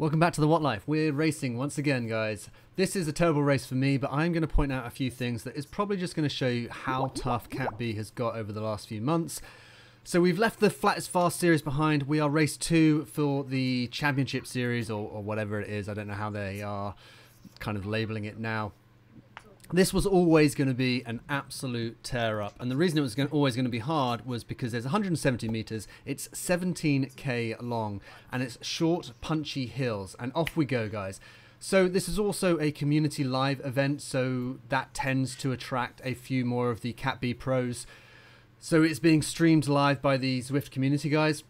Welcome back to the What Life. We're racing once again, guys. This is a terrible race for me, but I'm going to point out a few things that is probably just going to show you how tough Cat B has got over the last few months. So we've left the Flattest Fast series behind. We are race 2 for the championship series, or whatever it is. I don't know how they are kind of labeling it now. This was always going to be an absolute tear up, and the reason it was always going to be hard was because there's 170 meters, it's 17k long, and it's short, punchy hills, and off we go, guys. So this is also a community live event, so that tends to attract a few more of the Cat B pros. So it's being streamed live by the Zwift community guys,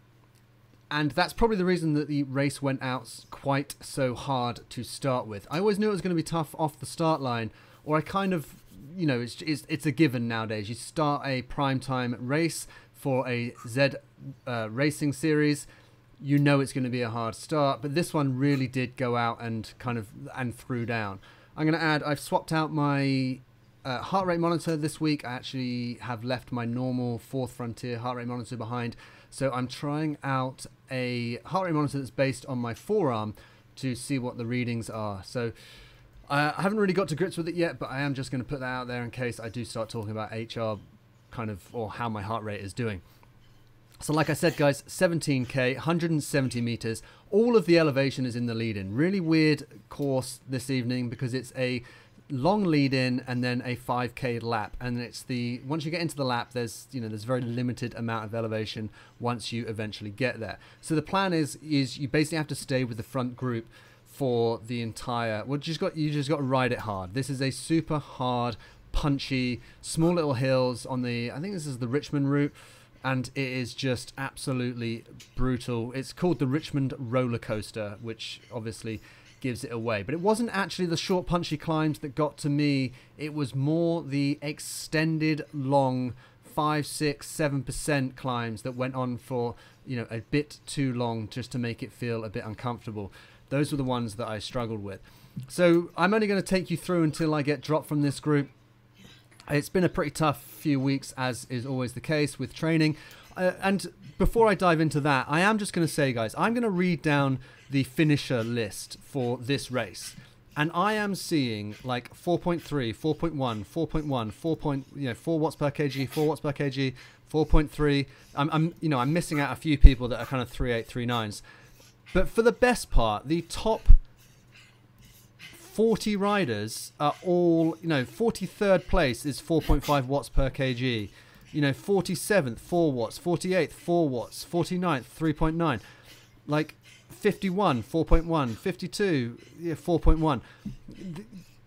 and that's probably the reason that the race went out quite so hard to start with. I always knew it was going to be tough off the start line, or I kind of, you know, it's a given nowadays. You start a primetime race for a Z racing series, you know it's going to be a hard start, but this one really did go out and threw down. I'm going to add, I've swapped out my heart rate monitor this week. I actually have left my normal Fourth Frontier heart rate monitor behind, so I'm trying out a heart rate monitor that's based on my forearm to see what the readings are. So I haven't really got to grips with it yet, but I am just going to put that out there in case I do start talking about HR or how my heart rate is doing. So like I said, guys, 17k, 170 meters. All of the elevation is in the lead-in. Really weird course this evening because it's a long lead-in and then a 5k lap. And it's once you get into the lap, there's very limited amount of elevation once you eventually get there. So the plan is you basically have to stay with the front group for the entire, you just got to ride it hard. This is a super hard, punchy, small little hills on the, I think this is the Richmond route, and it is just absolutely brutal. It's called the Richmond roller coaster, which obviously gives it away. But it wasn't actually the short, punchy climbs that got to me. It was more the extended, long 5, 6, 7% climbs that went on for, a bit too long just to make it feel a bit uncomfortable. Those were the ones that I struggled with. So I'm only going to take you through until I get dropped from this group. It's been a pretty tough few weeks, as is always the case with training. And before I dive into that, I am just going to say, guys, I'm going to read down the finisher list for this race. And I am seeing like 4.3, 4.1, 4.1, 4 watts per kg, 4 watts per kg, 4.3. I'm missing out a few people that are kind of 3.8, 3.9s. But for the best part, the top 40 riders are all, 43rd place is 4.5 watts per kg. 47th, 4 watts. 48th, 4 watts. 49th, 3.9. Like 51, 4.1. 52, 4.1.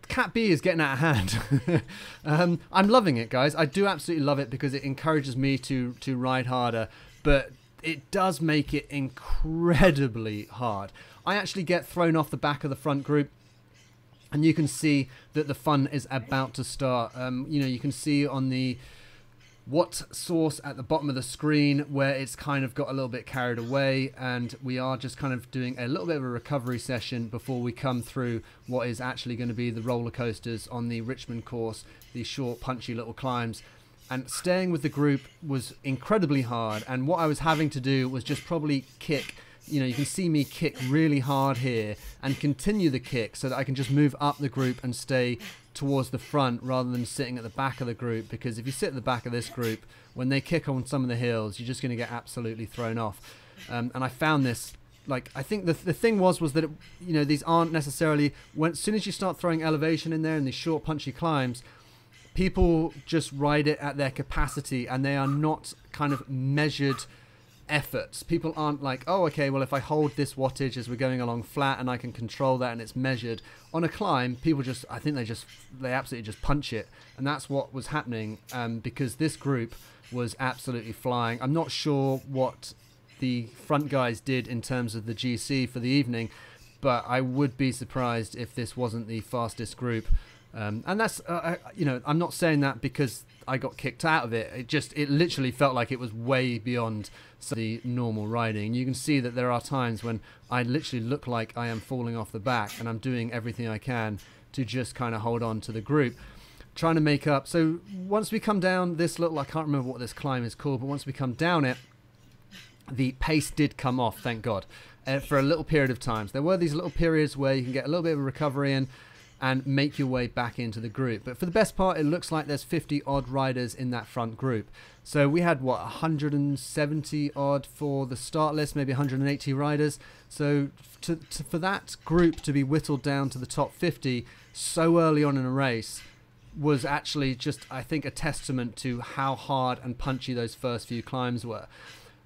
Cat B is getting out of hand. I'm loving it, guys. I do absolutely love it because it encourages me to ride harder. But it does make it incredibly hard. I actually get thrown off the back of the front group, and you can see that the fun is about to start. You can see on the what source at the bottom of the screen where it's kind of got a little bit carried away, and we are just kind of doing a little bit of a recovery session before we come through what is actually going to be the roller coasters on the Richmond course, the short, punchy little climbs. And staying with the group was incredibly hard, and what I was having to do was just probably kick. You can see me kick really hard here and continue the kick so that I can just move up the group and stay towards the front rather than sitting at the back of the group, because if you sit at the back of this group, when they kick on some of the hills, you're just going to get absolutely thrown off. And I found this, I think the thing was that, these aren't necessarily, as soon as you start throwing elevation in there and these short punchy climbs, people just ride it at their capacity, and they are not kind of measured efforts. People aren't like, oh, okay, well, if I hold this wattage as we're going along flat and I can control that and it's measured. On a climb, people I think they absolutely just punch it. And that's what was happening because this group was absolutely flying. I'm not sure what the front guys did in terms of the GC for the evening, but I would be surprised if this wasn't the fastest group. And that's, I'm not saying that because I got kicked out of it. It literally felt like it was way beyond the normal riding. You can see that there are times when I literally look like I am falling off the back, and I'm doing everything I can to just kind of hold on to the group, trying to make up. So once we come down this little, I can't remember what this climb is called, but once we come down it, the pace did come off, thank God. for a little period of time. So there were these little periods where you can get a little bit of a recovery in and make your way back into the group. But for the best part, it looks like there's 50 odd riders in that front group. So we had, what, 170 odd for the start list, maybe 180 riders. So for that group to be whittled down to the top 50 so early on in a race was actually just, I think, a testament to how hard and punchy those first few climbs were.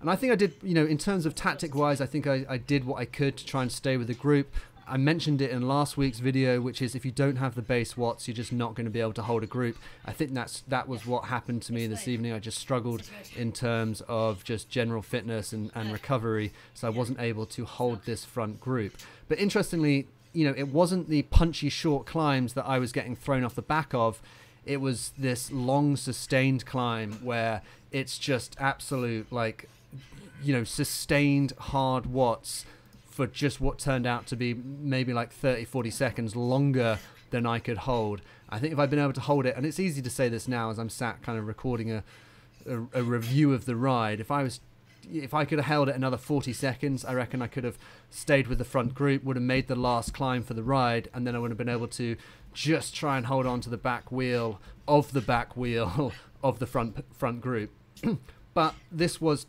And I think I did, you know, in terms of tactic-wise, I think I did what I could to try and stay with the group. I mentioned it in last week's video, which is if you don't have the base watts, you're just not going to be able to hold a group. I think that was what happened to me this evening. I just struggled in terms of just general fitness and recovery, so I wasn't able to hold this front group. But interestingly, you know, it wasn't the punchy short climbs that I was getting thrown off the back of. It was this long sustained climb where it's just absolute, like, you know, sustained hard watts for just what turned out to be maybe like 30-40 seconds longer than I could hold. I think if I'd been able to hold it, and it's easy to say this now as I'm sat kind of recording a review of the ride, if I could have held it another 40 seconds, I reckon I could have stayed with the front group, would have made the last climb for the ride, and then I would have been able to just try and hold on to the back wheel of the front group. But this was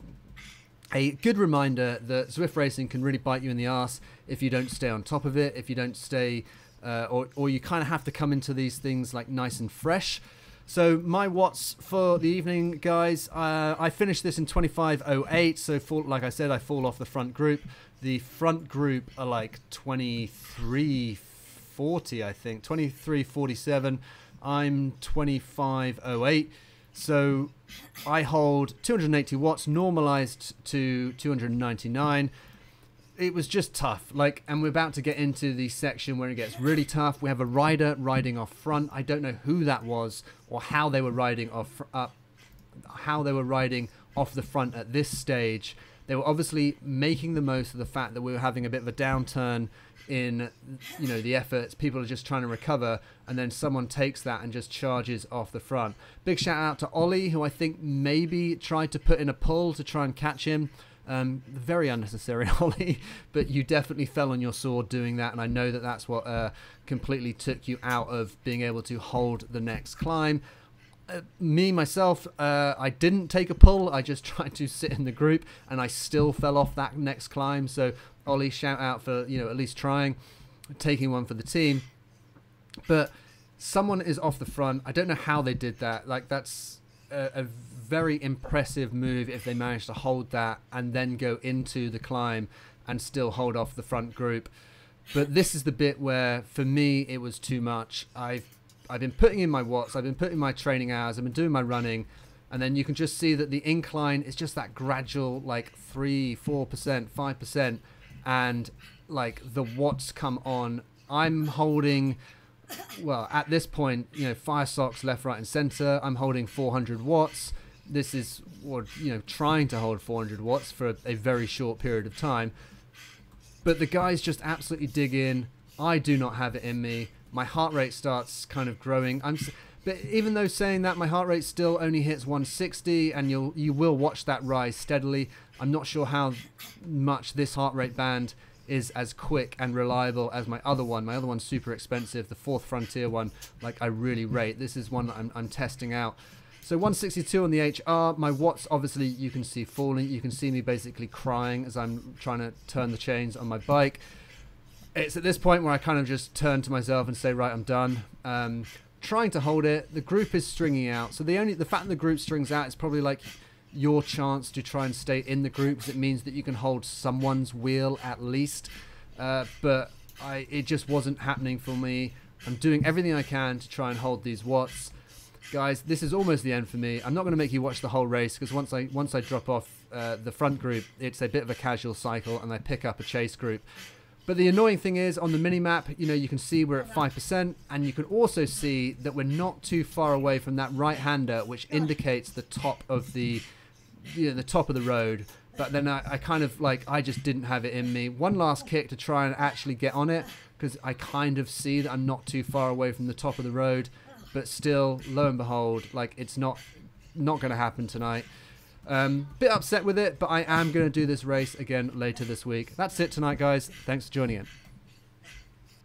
a good reminder that Zwift racing can really bite you in the arse if you don't stay on top of it, if you don't stay, or you kind of have to come into these things like nice and fresh. So my watts for the evening, guys, I finished this in 25:08. So like I said, I fall off the front group. The front group are like 23:40, I think, 23:47. I'm 25:08. So I hold 280 watts, normalized to 299. It was just tough. Like, and we're about to get into the section where it gets really tough. We have a rider riding off front. I don't know who that was or how they were riding off the front at this stage. They were obviously making the most of the fact that we were having a bit of a downturn in, you know, the efforts. People are just trying to recover, and then someone takes that and just charges off the front. Big shout out to Ollie, who I think maybe tried to put in a pull to try and catch him. Very unnecessary, Ollie, but you definitely fell on your sword doing that, and I know that that's what completely took you out of being able to hold the next climb. Myself, I didn't take a pull. I just tried to sit in the group, and I still fell off that next climb. So Ollie, shout out for, you know, at least trying, taking one for the team. But someone is off the front. I don't know how they did that. Like, that's a very impressive move if they manage to hold that and then go into the climb and still hold off the front group. But this is the bit where, for me, it was too much. I've been putting in my watts, I've been putting my training hours, I've been doing my running, and then you can just see that the incline is just that gradual, like 3%, 4%, 5%, and like the watts come on. I'm holding, well, at this point, you know, fire socks left, right, and center. I'm holding 400 watts. This is, or, you know, trying to hold 400 watts for a very short period of time. But the guys just absolutely dig in. I do not have it in me. My heart rate starts kind of growing. But even though saying that, my heart rate still only hits 160, and you will watch that rise steadily. I'm not sure how much this heart rate band is as quick and reliable as my other one. My other one's super expensive. The Fourth Frontier one, like, I really rate. This is one that I'm testing out. So 162 on the HR. My watts, obviously, you can see falling. You can see me basically crying as I'm trying to turn the chains on my bike. It's at this point where I kind of just turn to myself and say, right, I'm done. Trying to hold it. The group is stringing out. So the fact that the group strings out is probably like your chance to try and stay in the group, because it means that you can hold someone's wheel at least. But it just wasn't happening for me. I'm doing everything I can to try and hold these watts. Guys, this is almost the end for me. I'm not going to make you watch the whole race, because once I drop off the front group, it's a bit of a casual cycle, and I pick up a chase group. But the annoying thing is, on the mini-map, you know, you can see we're at 5%, and you can also see that we're not too far away from that right-hander, which indicates the top of the road. But then I kind of, like, I just didn't have it in me. One last kick to try and actually get on it, because I kind of see that I'm not too far away from the top of the road. But still, lo and behold, like, it's not going to happen tonight. Bit upset with it, but I am going to do this race again later this week. That's it tonight, guys. Thanks for joining in.